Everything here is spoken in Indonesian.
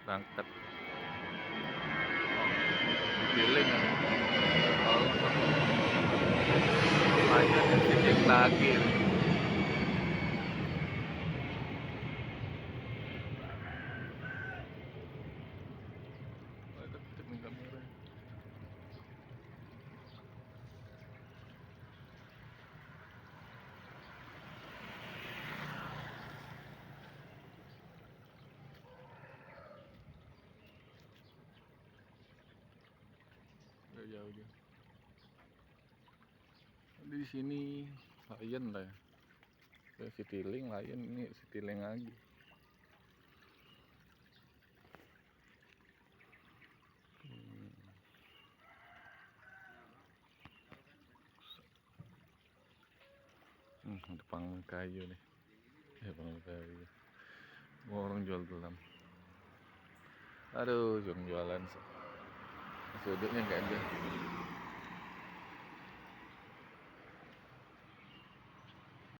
berangkat Citylink ya. Oh, lumayan ya, Citylink lagi nih. Oh, kecil nih kamera. Nggak jauh-jauh. Di sini Lion lah ya. Citylink Lion, ini Citylink lagi. Ada panggung kayu nih. Panggung kayu. Orang jual gelam. Aduh, jualan. Sudutnya nggak ada.